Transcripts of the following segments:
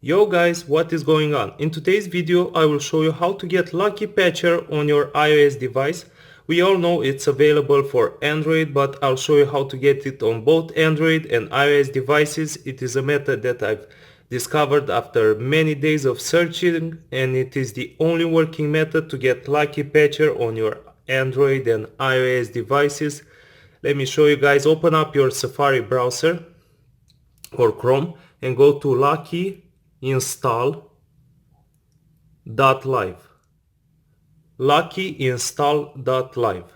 Yo guys, what is going on? In today's video I will show you how to get Lucky Patcher on your iOS device. We all know it's available for Android, but I'll show you how to get it on both Android and iOS devices. It is a method that I've discovered after many days of searching, and it is the only working method to get Lucky Patcher on your Android and iOS devices. Let me show you guys. Open up your Safari browser or Chrome and go to luckyinstall.live. luckyinstall.live.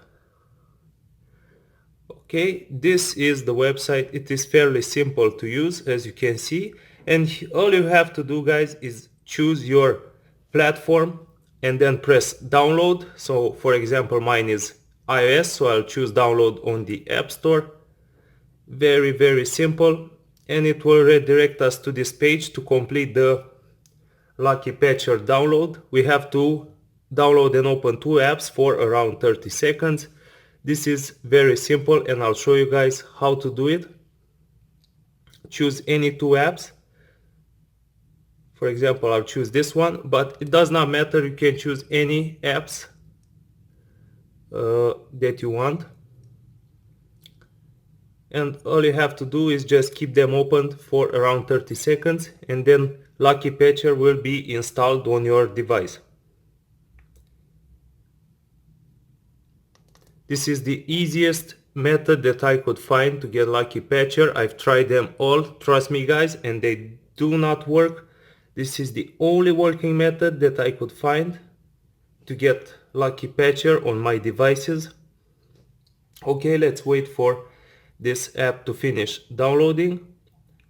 Okay, this is the website. It is fairly simple to use, as you can see, and all you have to do guys is choose your platform and then press download. So for example, mine is iOS, so I'll choose download on the App Store. Very simple, and it will redirect us to this page. To complete the Lucky Patcher download, we have to download and open two apps for around 30 seconds. This is very simple, and I'll show you guys how to do it. Choose any two apps. For example, I'll choose this one, but it does not matter. You can choose any apps that you want. And all you have to do is just keep them open for around 30 seconds, and then Lucky Patcher will be installed on your device. This is the easiest method that I could find to get Lucky Patcher. I've tried them all, trust me guys, and they do not work. This is the only working method that I could find to get Lucky Patcher on my devices. Okay, let's wait for this app to finish downloading,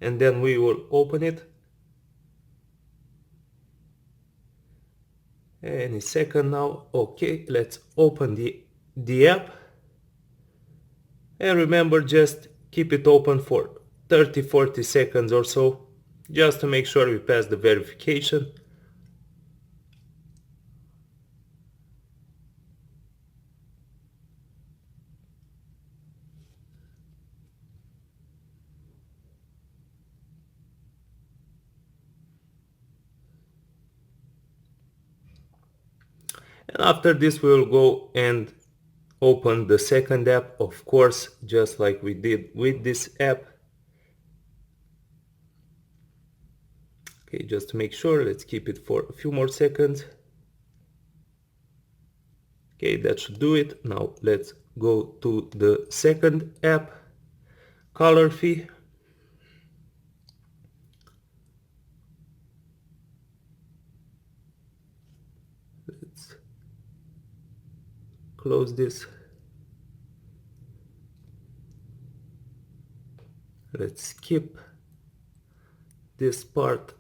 and then we will open it any second now. Okay, let's open the app, and remember, just keep it open for 30-40 seconds or so, just to make sure we pass the verification. And after this we will go and open the second app, of course, just like we did with this app. Okay, just to make sure, let's keep it for a few more seconds. Okay, that should do it. Now let's go to the second app, Colorfy. Let's close this. Let's skip this part.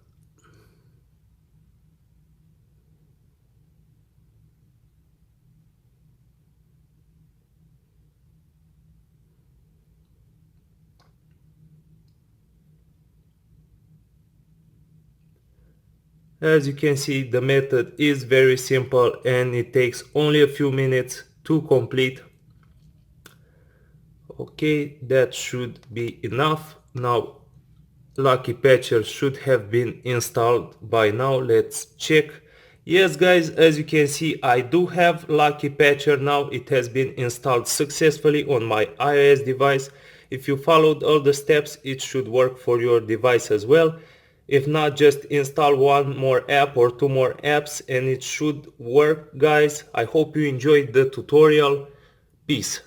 As you can see, the method is very simple and it takes only a few minutes to complete. Okay, that should be enough. Now Lucky Patcher should have been installed by now. Let's check. Yes guys, as you can see, I do have Lucky Patcher now. It has been installed successfully on my iOS device. If you followed all the steps, it should work for your device as well. If not, just install one more app or two more apps and it should work guys. I hope you enjoyed the tutorial. Peace.